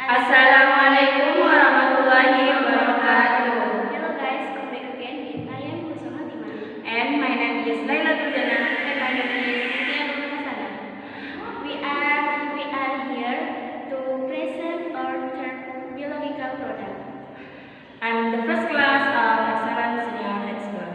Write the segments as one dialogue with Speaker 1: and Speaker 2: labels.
Speaker 1: Assalamualaikum warahmatullahi wabarakatuh.
Speaker 2: Hello guys, come back again with I am Husama Dima.
Speaker 1: And my name is Laila Durdana.
Speaker 2: And my name is Siti Nur Hasana. We are here to present our third biological product.
Speaker 1: I'm the first class of Excellence Senior High School.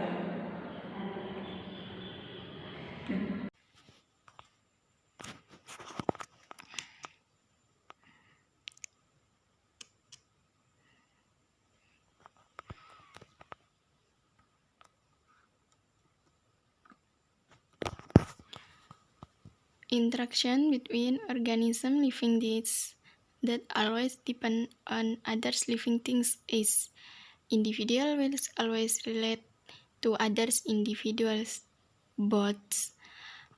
Speaker 3: Interaction between organisms living things that always depend on other living things is individual will always relate to others individuals, both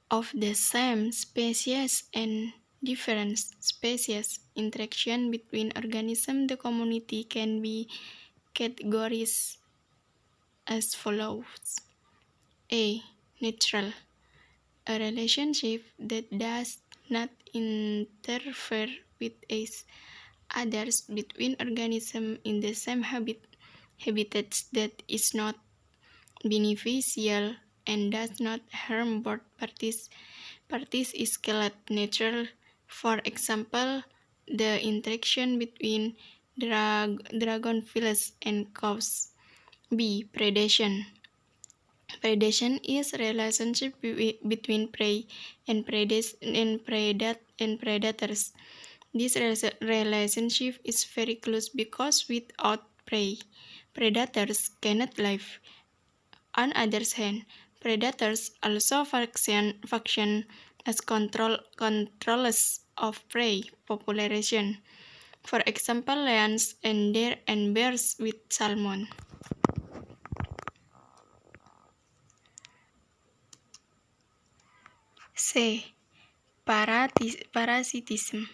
Speaker 3: of the same species and different species. Interaction between organisms, the community can be categorized as follows. A. Neutral. A relationship that does not interfere with others between organisms in the same habitats, that is not beneficial and does not harm both parties is called neutral. For example, the interaction between dragonflies and cows. B. Predation. Predation is relationship between prey and predators. This relationship is very close because without prey, predators cannot live. On the other hand, predators also function as controllers of prey population. For example, lions and bears with salmon. C. Parasitism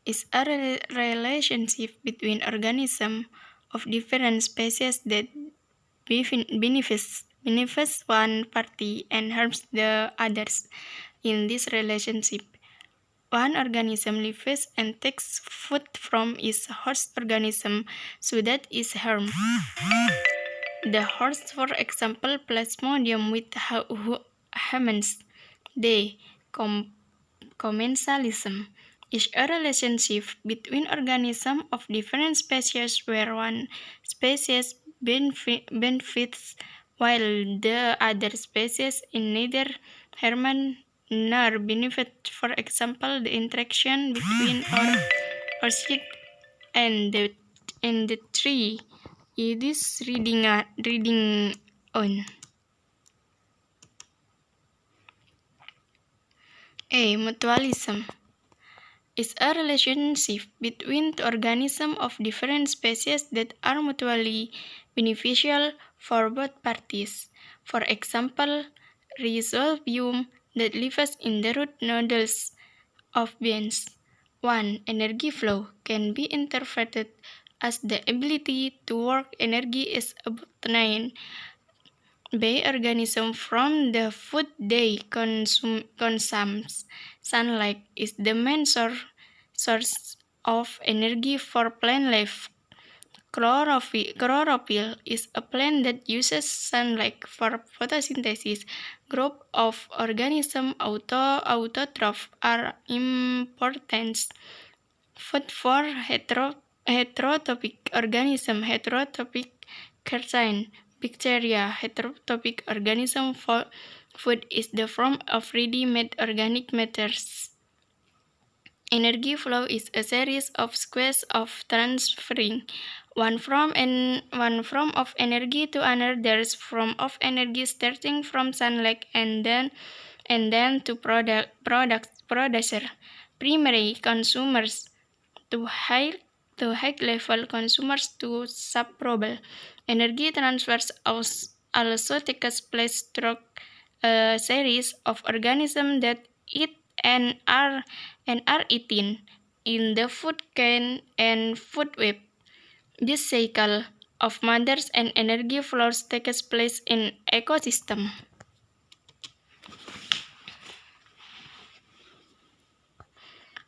Speaker 3: is a relationship between organisms of different species that benefits one party and harms the others. In this relationship, one organism lives and takes food from its host organism so that is harmed. The host, for example, Plasmodium with humans. D. Commensalism is a relationship between organisms of different species where one species benefits while the other species in neither harm nor benefit. For example, the interaction between orchid and the tree it is reading on. A. Mutualism is a relationship between two organisms of different species that are mutually beneficial for both parties. For example, Rhizobium that lives in the root nodules of beans. 1. Energy flow can be interpreted as the ability to work energy is obtained by organisms from the food they consume. Sunlight is the main source of energy for plant life. Chlorophyll is a plant that uses sunlight for photosynthesis. Group of organisms, autotroph, are important food for heterotrophic organisms. Heterotrophic carcine bacteria. Heterotrophic organism food is the form of ready-made organic matters. Energy flow is a series of squares of transferring one form of energy to another form of energy, starting from sunlight and then to producer, primary consumers to high level consumers to sub-global. Energy transfers also takes place through a series of organisms that eat and are eaten in the food chain and food web. This cycle of mothers and energy flows takes place in ecosystem.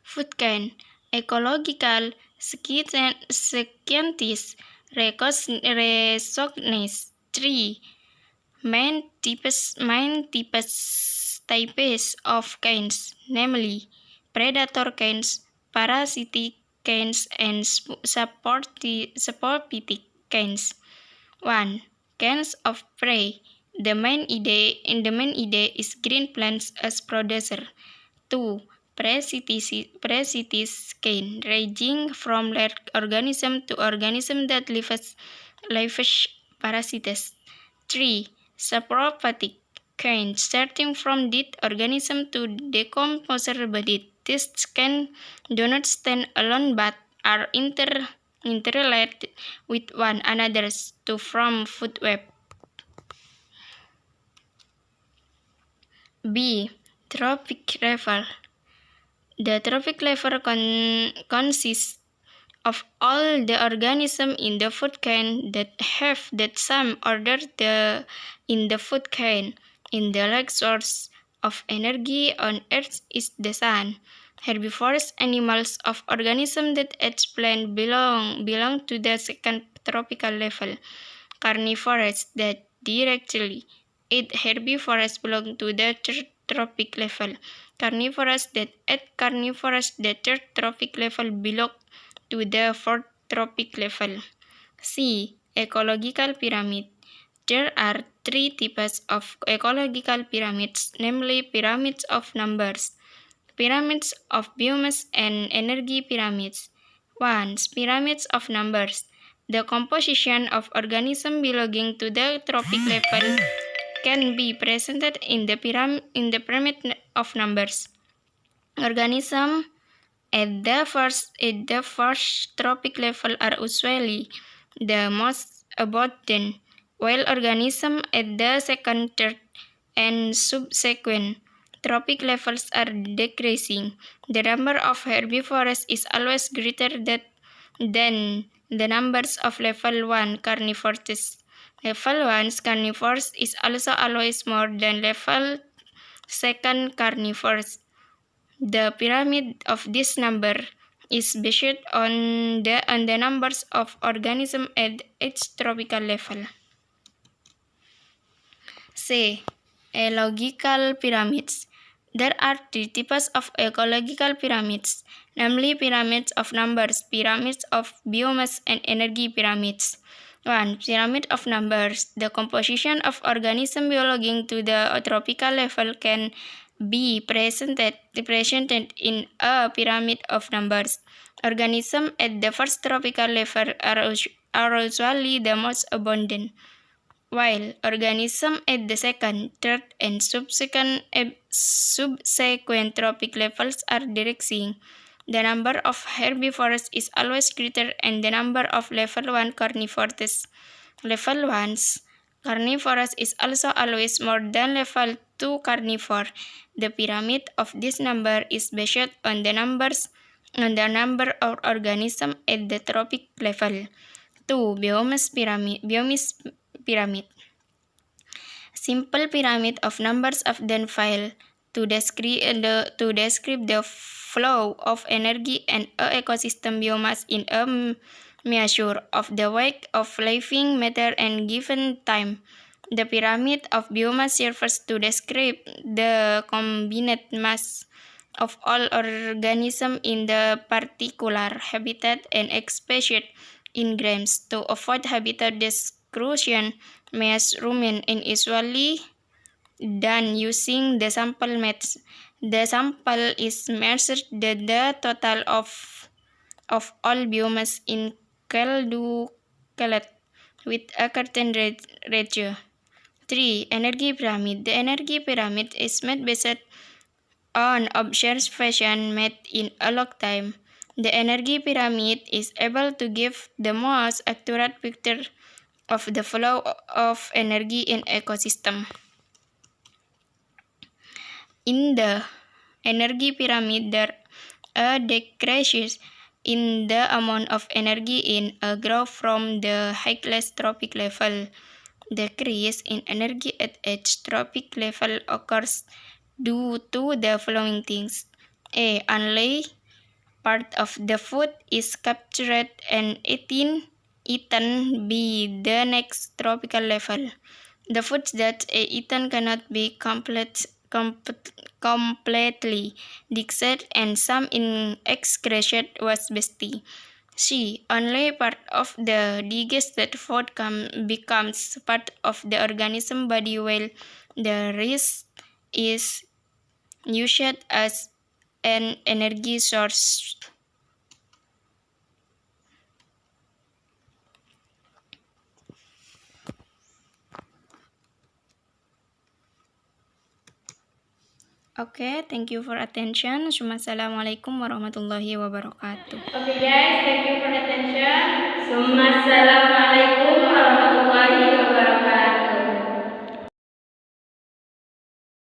Speaker 3: Food chain. Ecological Scientists recognize three main types of canes, namely predator canes, parasitic canes, and saprophytic canes. 1. Canes of prey. The main idea is green plants as producer. 2. Parasitic cane, ranging from large organism to organism that lives parasites. 3. Saprophytic cane, starting from dead organism to decomposer body. These canes do not stand alone but are interrelated with one another to form food web. B. Trophic level. The trophic level consists of all the organisms in the food chain that have that same order in the food chain. In the large source of energy on Earth is the sun. Herbivorous animals of organisms that eat plant belong to the second tropical level. Carnivores that directly eat herbivores belong to the third tropic level. Carnivores that eat carnivores the third tropic level belong to the fourth tropic level. C. Ecological pyramid. There are three types of ecological pyramids, namely pyramids of numbers, pyramids of biomass, and energy pyramids. 1. Pyramids of numbers. The composition of organisms belonging to the tropic level can be presented in the pyramid of numbers. Organisms at the first tropic level are usually the most abundant, while organisms at the second, third, and subsequent tropic levels are decreasing. The number of herbivores is always greater than the numbers of level 1 carnivores. Level 1 carnivores is also always more than level 2 carnivores. The pyramid of this number is based on the numbers of organisms at each tropical level. C. Ecological pyramids. There are three types of ecological pyramids, namely pyramids of numbers, pyramids of biomass, and energy pyramids. 1. Pyramid of numbers. The composition of organisms belonging to the tropical level can be presented in a pyramid of numbers. Organisms at the first tropical level are usually the most abundant, while organisms at the second, third, and subsequent tropic levels are decreasing. The number of herbivores is always greater and the number of level 1 carnivores. Level 1 carnivores is also always more than level 2 carnivore. The pyramid of this number is based on the number of organisms at the tropic level. 2. Biomass pyramid. Simple pyramid of numbers often fail to describe the flow of energy and a ecosystem biomass in a measure of the weight of living matter and given time. The pyramid of biomass serves to describe the combined mass of all organisms in the particular habitat and expressed in grams. To avoid habitat destruction, measurement is usually done using the sample method. The sample is measured the total of all biomass in calculate with a certain ratio. 3. Energy pyramid. The energy pyramid is made based on observation made in a long time. The energy pyramid is able to give the most accurate picture of the flow of energy in ecosystem. In the energy pyramid, there are decreases in the amount of energy in a graph from the highest tropic level. Decrease in energy at each tropic level occurs due to the following things. A. part of the food is captured and eaten by the next tropical level. The foods that are eaten cannot be completely digested, and some in excreted was bestie. C. Only part of the digested food becomes part of the organism body, while the rest is used as an energy source. Okay, thank you for attention. Assalamualaikum warahmatullahi wabarakatuh.
Speaker 1: Okay guys, thank you for attention. Assalamualaikum warahmatullahi